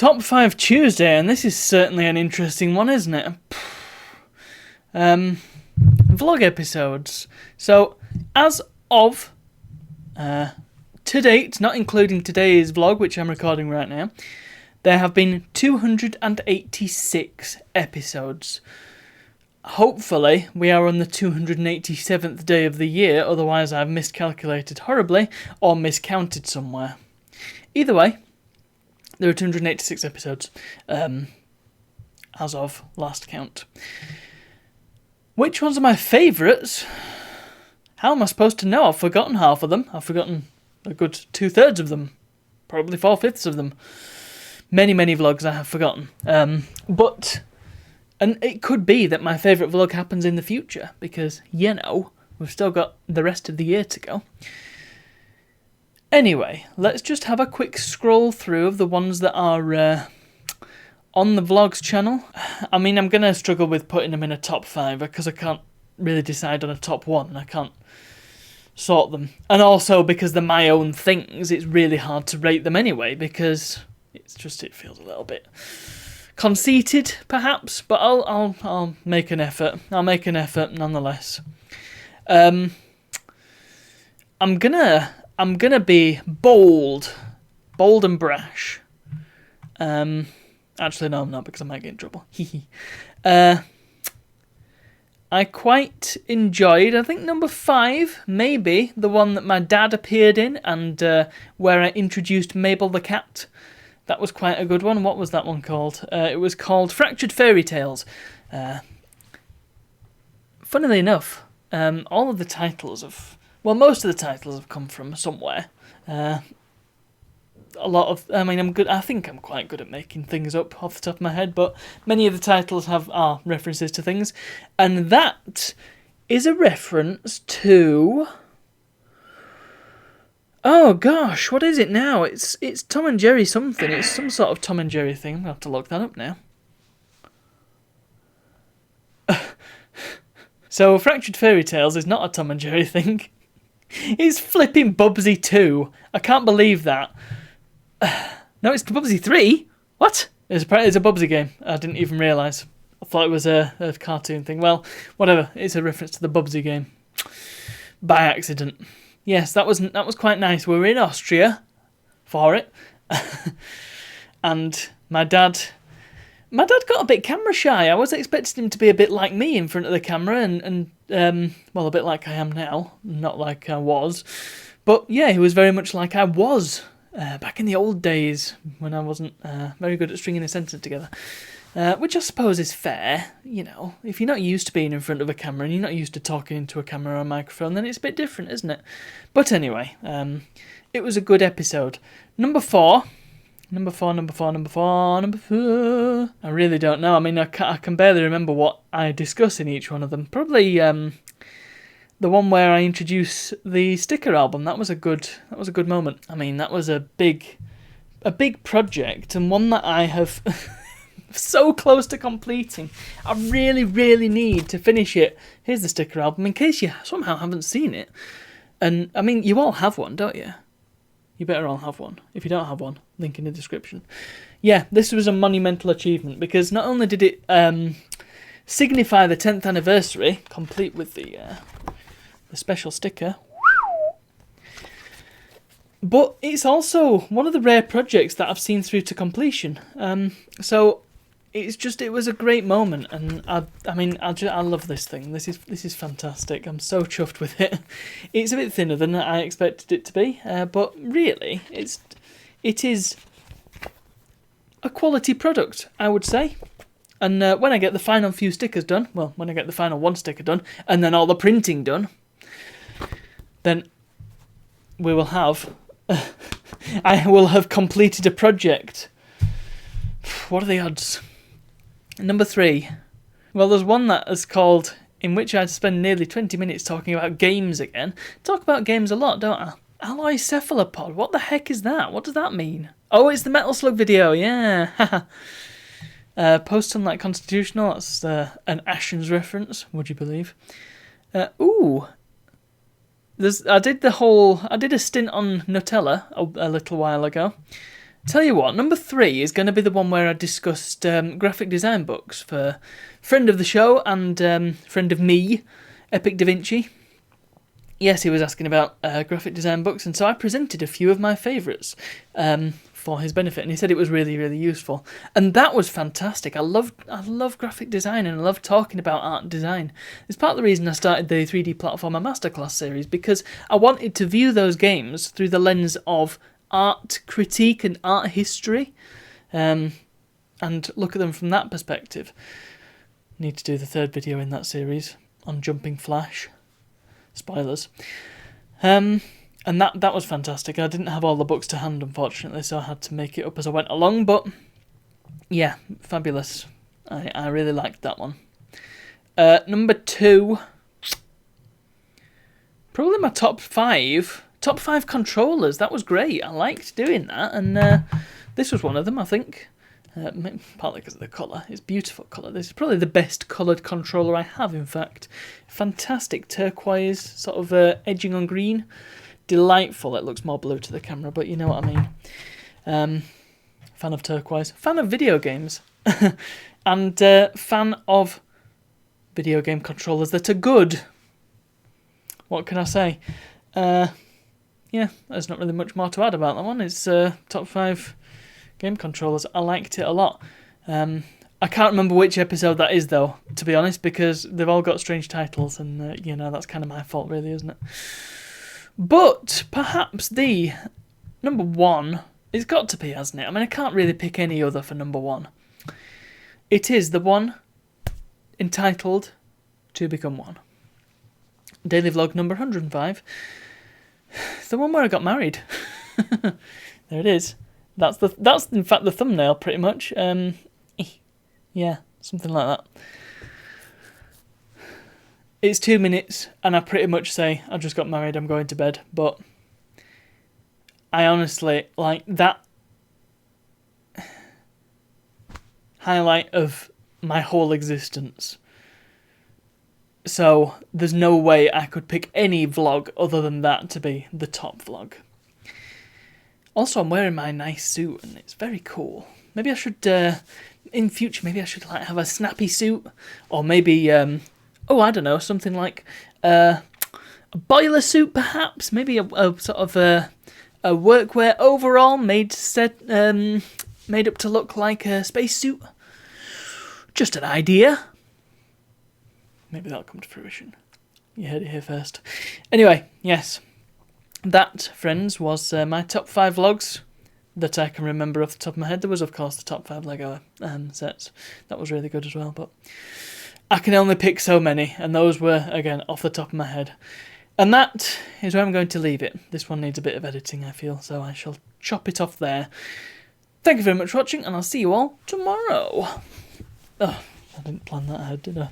Top 5 Tuesday, and this is certainly an interesting one, isn't it? Vlog episodes. So, as of to date, not including today's vlog, which I'm recording right now, there have been 286 episodes. Hopefully, we are on the 287th day of the year, otherwise I've miscalculated horribly or miscounted somewhere. Either way, there are 286 episodes, as of last count. Which ones are my favourites? How am I supposed to know? I've forgotten half of them. I've forgotten a good 2/3 of them. Probably 4/5 of them. Many vlogs I have forgotten. And it could be that my favourite vlog happens in the future, because, we've still got the rest of the year to go. Anyway, let's just have a quick scroll through of the ones that are on the vlogs channel. I mean, I'm going to struggle with putting them in a top 5 because I can't really decide on a top 1. I can't sort them. And also because they're my own things, it's really hard to rate them anyway, because it feels a little bit conceited, perhaps, but I'll make an effort. I'll make an effort nonetheless. I'm gonna be bold and brash. Actually, no, I'm not, because I might get in trouble. I quite enjoyed, I think number 5, maybe, the one that my dad appeared in, and where I introduced Mabel the cat. That was quite a good one. What was that one called? It was called Fractured Fairy Tales. Funnily enough, all of the titles most of the titles have come from somewhere. I think I'm quite good at making things up off the top of my head, but many of the titles are references to things, and that is a reference to... Oh gosh, what is it now? It's Tom and Jerry something. It's some sort of Tom and Jerry thing. I'll have to look that up now. So, Fractured Fairy Tales is not a Tom and Jerry thing. It's flipping Bubsy 2. I can't believe that. No, it's Bubsy 3? What? It's a Bubsy game. I didn't even realise. I thought it was a cartoon thing. Well, whatever. It's a reference to the Bubsy game. By accident. Yes, that was quite nice. We were in Austria for it. And my dad got a bit camera shy. I was expecting him to be a bit like me in front of the camera and a bit like I am now, not like I was. But yeah, he was very much like I was back in the old days when I wasn't very good at stringing a sentence together. Which I suppose is fair, If you're not used to being in front of a camera and you're not used to talking into a camera or a microphone, then it's a bit different, isn't it? But anyway, it was a good episode. Number 4. I really don't know. I mean, I can barely remember what I discuss in each one of them. Probably the one where I introduce the sticker album. That was a good moment. I mean, that was a big project, and one that I have so close to completing. I really need to finish it. Here's the sticker album in case you somehow haven't seen it. And I mean, you all have one, don't you? You better all have one. If you don't have one, link in the description. Yeah, this was a monumental achievement, because not only did it signify the 10th anniversary, complete with the special sticker, but it's also one of the rare projects that I've seen through to completion. So it was a great moment, and I love this thing. This is fantastic. I'm so chuffed with it. It's a bit thinner than I expected it to be, but really, it is a quality product, I would say. And when I get the final few stickers done, when I get the final 1 sticker done, and then all the printing done, then we will have... I will have completed a project. What are the odds? Number 3. Well, there's one that is called, in which I spend nearly 20 minutes talking about games again. Talk about games a lot, don't I? Alloy Cephalopod, what the heck is that? What does that mean? Oh, it's the Metal Slug video, yeah. Post Sunlight Constitutional, that's an Ashen's reference, would you believe? I did a stint on Nutella a little while ago. Tell you what, number 3 is going to be the one where I discussed graphic design books for friend of the show and friend of me, Epic Da Vinci. Yes, he was asking about graphic design books, and so I presented a few of my favourites for his benefit, and he said it was really, really useful. And that was fantastic. I love graphic design, and I love talking about art and design. It's part of the reason I started the 3D Platformer Masterclass series, because I wanted to view those games through the lens of art critique and art history, and look at them from that perspective. Need to do the 3rd video in that series on Jumping Flash. Spoilers. And that was fantastic. I didn't have all the books to hand, unfortunately, so I had to make it up as I went along, but yeah, fabulous. I really liked that one. Number 2, probably my top 5 controllers. That was great. I liked doing that, and this was one of them, I think. Partly because of the colour. It's beautiful colour. This is probably the best coloured controller I have, in fact. Fantastic turquoise, sort of edging on green. Delightful. It looks more blue to the camera, but you know what I mean. Fan of turquoise. Fan of video games. And fan of video game controllers that are good. What can I say? Yeah, there's not really much more to add about that one. It's top 5 game controllers. I liked it a lot. I can't remember which episode that is, though, to be honest, because they've all got strange titles, and that's kind of my fault, really, isn't it? But perhaps the number 1, it's got to be, hasn't it? I mean, I can't really pick any other for number 1. It is the one entitled To Become One. Daily vlog number 105. It's the one where I got married. There it is. That's in fact the thumbnail, pretty much. Yeah, something like that. It's 2 minutes, and I pretty much say, I just got married, I'm going to bed. But I honestly, like, that highlight of my whole existence. So there's no way I could pick any vlog other than that to be the top vlog. Also, I'm wearing my nice suit, and it's very cool. Maybe I should, in future, maybe I should like have a snappy suit, or maybe, I don't know, something like a boiler suit, perhaps. Maybe a sort of a workwear overall made up to look like a spacesuit. Just an idea. Maybe that'll come to fruition. You heard it here first. Anyway, yes. That, friends, was my top 5 vlogs that I can remember off the top of my head. There was, of course, the top 5 Lego sets. That was really good as well, but I can only pick so many, and those were, again, off the top of my head. And that is where I'm going to leave it. This one needs a bit of editing, I feel, so I shall chop it off there. Thank you very much for watching, and I'll see you all tomorrow. Oh, I didn't plan that ahead, did I?